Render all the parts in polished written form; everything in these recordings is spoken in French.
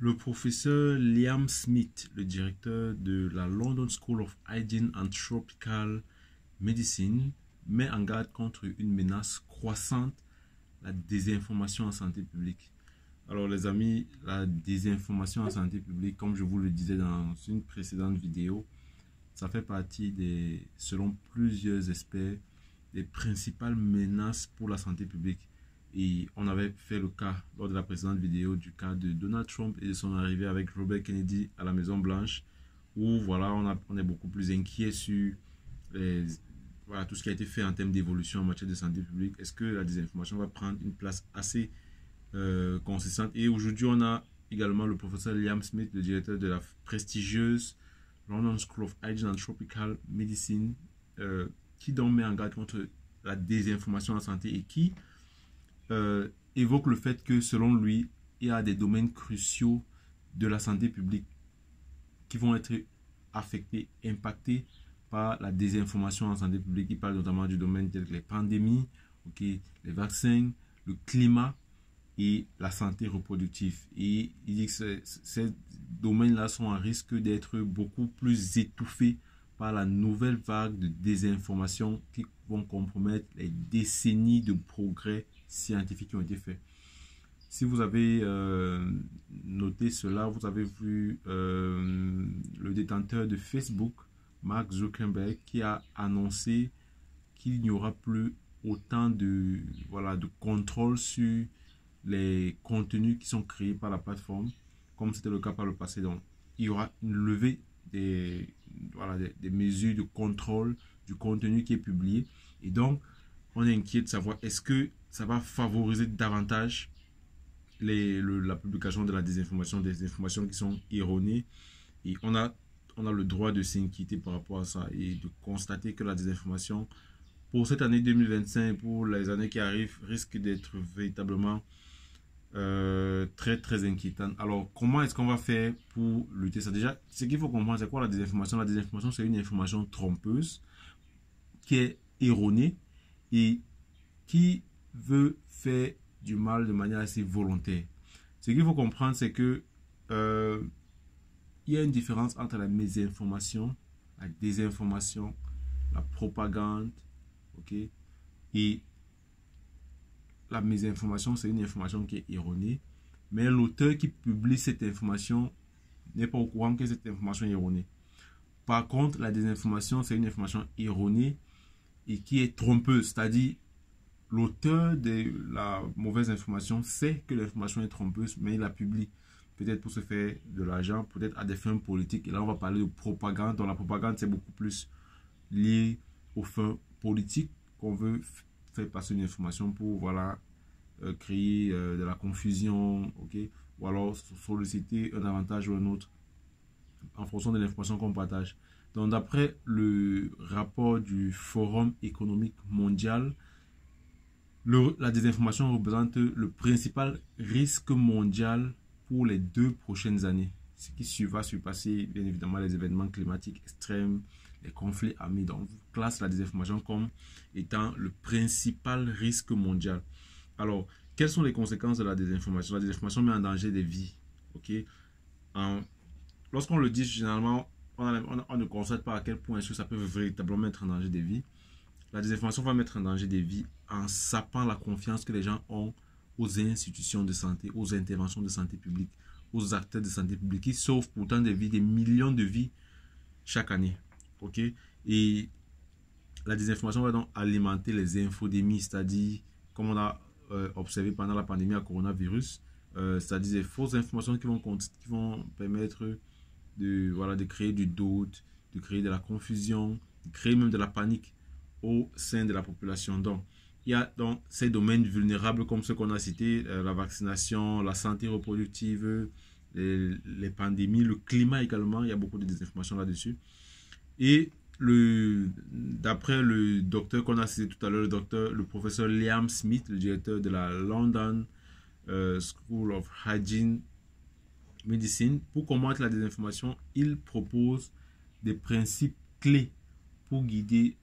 Le professeur Liam Smith, le directeur de la London School of Hygiene and Tropical Medicine, met en garde contre une menace croissante, la désinformation en santé publique. Alors les amis, la désinformation en santé publique, comme je vous le disais dans une précédente vidéo, ça fait partie des, selon plusieurs experts, des principales menaces pour la santé publique. Et on avait fait le cas lors de la précédente vidéo du cas de Donald Trump et de son arrivée avec Robert Kennedy à la Maison Blanche, où voilà, on est beaucoup plus inquiet sur voilà, tout ce qui a été fait en termes d'évolution en matière de santé publique. Est-ce que la désinformation va prendre une place assez consistante? Et aujourd'hui, on a également le professeur Liam Smith, le directeur de la prestigieuse London School of Hygiene and Tropical Medicine, qui donc met en garde contre la désinformation en santé et qui évoque le fait que selon lui, il y a des domaines cruciaux de la santé publique qui vont être affectés, impactés par la désinformation en santé publique. Il parle notamment du domaine tel que les pandémies, les vaccins, le climat et la santé reproductive. Et il dit que ces domaines-là sont à risque d'être beaucoup plus étouffés par la nouvelle vague de désinformation qui vont compromettre les décennies de progrès scientifiques qui ont été faits. Si vous avez noté cela, vous avez vu le détenteur de Facebook, Mark Zuckerberg, qui a annoncé qu'il n'y aura plus autant de contrôle sur les contenus qui sont créés par la plateforme, comme c'était le cas par le passé. Donc, il y aura une levée des mesures de contrôle du contenu qui est publié. Et donc, on est inquiet de savoir est-ce que ça va favoriser davantage la publication de la désinformation, des informations qui sont erronées. Et on a le droit de s'inquiéter par rapport à ça et de constater que la désinformation, pour cette année 2025, pour les années qui arrivent, risque d'être véritablement très très inquiétante. Alors, comment est-ce qu'on va faire pour lutter ça? Déjà, ce qu'il faut comprendre, c'est quoi la désinformation? La désinformation, c'est une information trompeuse qui est erronée et qui veut faire du mal de manière assez volontaire. Ce qu'il faut comprendre, c'est que il y a une différence entre la mésinformation, la désinformation, la propagande, et la mésinformation, c'est une information qui est erronée, mais l'auteur qui publie cette information n'est pas au courant que cette information est erronée. Par contre, la désinformation, c'est une information erronée et qui est trompeuse, c'est-à-dire l'auteur de la mauvaise information sait que l'information est trompeuse, mais il la publie. Peut-être pour se faire de l'argent, peut-être à des fins politiques. Et là, on va parler de propagande. Donc, la propagande, c'est beaucoup plus lié aux fins politiques qu'on veut faire passer une information pour créer de la confusion, ou alors solliciter un avantage ou un autre en fonction de l'information qu'on partage. Donc, d'après le rapport du Forum économique mondial, la désinformation représente le principal risque mondial pour les 2 prochaines années. Ce qui va surpasser bien évidemment les événements climatiques extrêmes, les conflits armés. Donc, on classe la désinformation comme étant le principal risque mondial. Alors, quelles sont les conséquences de la désinformation? La désinformation met en danger des vies. Lorsqu'on le dit, généralement, on ne constate pas à quel point est-ce que ça peut véritablement mettre en danger des vies. La désinformation va mettre en danger des vies en sapant la confiance que les gens ont aux institutions de santé, aux interventions de santé publique, aux acteurs de santé publique qui sauvent pourtant des vies, des millions de vies chaque année. Et la désinformation va donc alimenter les infodémies, c'est-à-dire, comme on a observé pendant la pandémie à coronavirus, c'est-à-dire des fausses informations qui vont permettre de créer du doute, de créer de la confusion, de créer même de la panique au sein de la population. Donc, il y a donc ces domaines vulnérables comme ceux qu'on a cités, la vaccination, la santé reproductive, les pandémies, le climat également, il y a beaucoup de désinformation là-dessus. Et d'après le docteur qu'on a cité tout à l'heure, le professeur Liam Smith, le directeur de la London School of Hygiene Medicine, pour combattre la désinformation, il propose des principes clés pour guider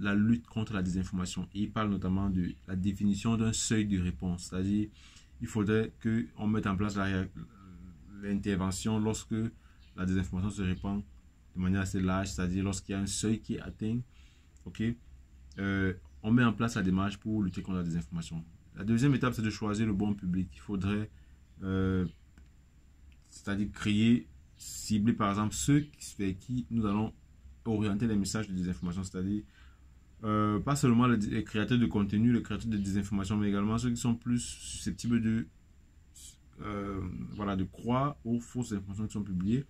la lutte contre la désinformation. Et il parle notamment de la définition d'un seuil de réponse. C'est-à-dire, il faudrait qu'on mette en place l'intervention lorsque la désinformation se répand de manière assez large, c'est-à-dire lorsqu'il y a un seuil qui est atteint, ok, on met en place la démarche pour lutter contre la désinformation. La deuxième étape, c'est de choisir le bon public. Il faudrait, c'est-à-dire créer, cibler par exemple ceux vers qui nous allons orienter les messages de désinformation, c'est-à-dire pas seulement les créateurs de contenu, les créateurs de désinformation, mais également ceux qui sont plus susceptibles de, voilà, de croire aux fausses informations qui sont publiées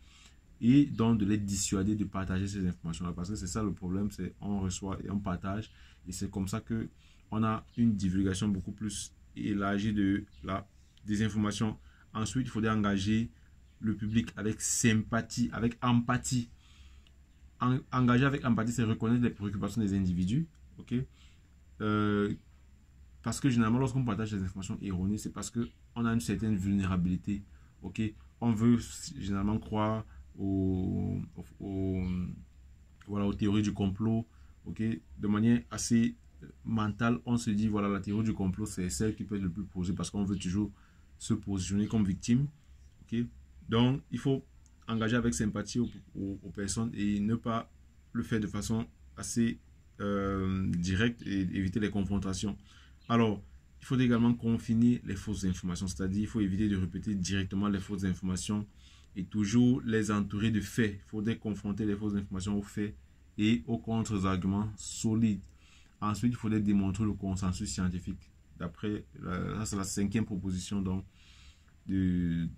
et donc de les dissuader de partager ces informations-là. Parce que c'est ça le problème, c'est on reçoit et on partage et c'est comme ça que on a une divulgation beaucoup plus élargie de la désinformation. Ensuite, il faudrait engager le public avec sympathie, avec empathie. Engager avec empathie, c'est reconnaître les préoccupations des individus, ok? Parce que généralement, lorsqu'on partage des informations erronées, c'est parce qu'on a une certaine vulnérabilité, ok? On veut généralement croire voilà, aux théories du complot, ok? De manière assez mentale, on se dit, voilà, la théorie du complot, c'est celle qui peut être le plus posée parce qu'on veut toujours se positionner comme victime, ok? Donc, il faut engager avec sympathie aux personnes et ne pas le faire de façon assez directe et éviter les confrontations. Alors, il faut également confiner les fausses informations, c'est-à-dire il faut éviter de répéter directement les fausses informations et toujours les entourer de faits. Il faudrait confronter les fausses informations aux faits et aux contre-arguments solides. Ensuite, il faudrait démontrer le consensus scientifique. D'après, ça c'est la 5e proposition donc, de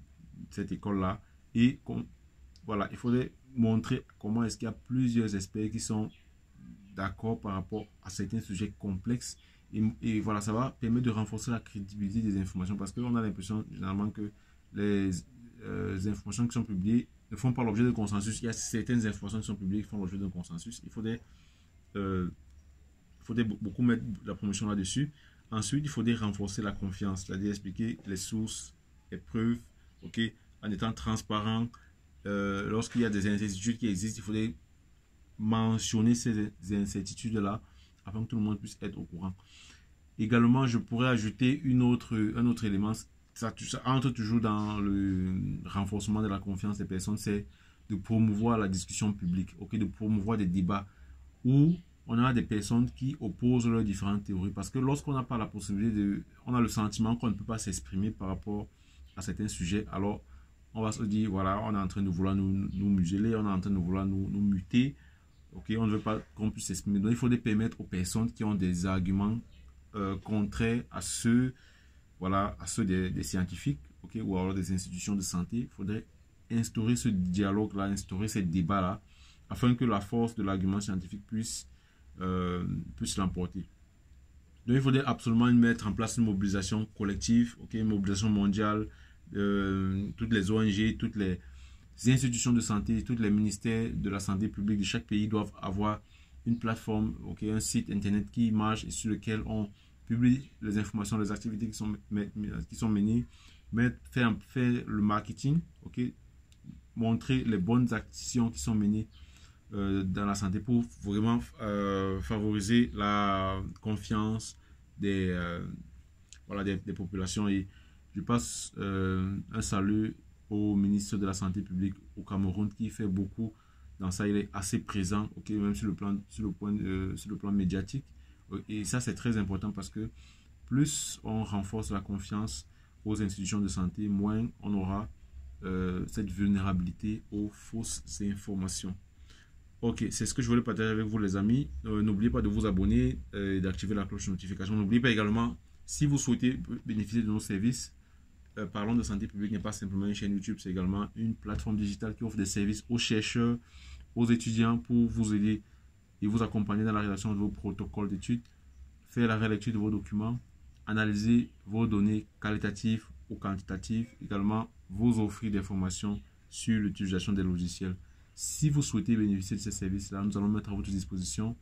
cette école-là. Et voilà, il faudrait montrer comment est-ce qu'il y a plusieurs experts qui sont d'accord par rapport à certains sujets complexes. Et voilà, ça va permettre de renforcer la crédibilité des informations parce qu'on a l'impression généralement que les informations qui sont publiées ne font pas l'objet de consensus. Il y a certaines informations qui sont publiées qui font l'objet d'un consensus. Il faudrait beaucoup mettre la promotion là-dessus. Ensuite, il faudrait renforcer la confiance, c'est-à-dire expliquer les sources, les preuves, ok, en étant transparent. Lorsqu'il y a des incertitudes qui existent, il faudrait mentionner ces incertitudes-là afin que tout le monde puisse être au courant. Également, je pourrais ajouter un autre élément, ça entre toujours dans le renforcement de la confiance des personnes, c'est de promouvoir la discussion publique, ok, de promouvoir des débats où on a des personnes qui opposent leurs différentes théories parce que lorsqu'on n'a pas la possibilité on a le sentiment qu'on ne peut pas s'exprimer par rapport à certains sujets, alors on va se dire, voilà, on est en train de vouloir nous museler, on est en train de vouloir nous muter, ok, on ne veut pas qu'on puisse s'exprimer. Donc il faut permettre aux personnes qui ont des arguments contraires à ceux, voilà, à ceux des scientifiques, ok, ou alors des institutions de santé. Il faudrait instaurer ce dialogue-là, instaurer ces débats-là, afin que la force de l'argument scientifique puisse l'emporter. Donc il faudrait absolument mettre en place une mobilisation collective, ok, une mobilisation mondiale, toutes les ONG, toutes les institutions de santé, tous les ministères de la santé publique de chaque pays doivent avoir une plateforme, ok, un site internet qui marche et sur lequel on publie les informations, les activités qui sont menées, faire le marketing, ok, montrer les bonnes actions qui sont menées dans la santé pour vraiment favoriser la confiance voilà, des populations. Et je passe un salut au ministre de la Santé publique au Cameroun qui fait beaucoup dans ça. Il est assez présent, ok, même sur le plan médiatique. Et ça, c'est très important parce que plus on renforce la confiance aux institutions de santé, moins on aura cette vulnérabilité aux fausses informations. Ok, c'est ce que je voulais partager avec vous les amis. N'oubliez pas de vous abonner et d'activer la cloche de notification. N'oubliez pas également, si vous souhaitez bénéficier de nos services, Parlons de santé publique n'est pas simplement une chaîne YouTube, c'est également une plateforme digitale qui offre des services aux chercheurs, aux étudiants pour vous aider et vous accompagner dans la rédaction de vos protocoles d'études, faire la relecture de vos documents, analyser vos données qualitatives ou quantitatives, également vous offrir des formations sur l'utilisation des logiciels. Si vous souhaitez bénéficier de ces services-là, nous allons mettre à votre disposition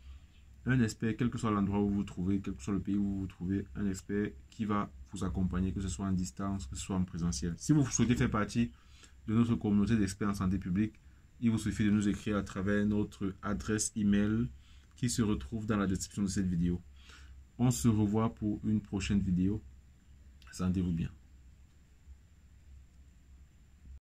un expert, quel que soit l'endroit où vous vous trouvez, quel que soit le pays où vous vous trouvez, un expert qui va vous accompagner, que ce soit en distance, que ce soit en présentiel. Si vous souhaitez faire partie de notre communauté d'experts en santé publique, il vous suffit de nous écrire à travers notre adresse email qui se retrouve dans la description de cette vidéo. On se revoit pour une prochaine vidéo. Sentez-vous bien.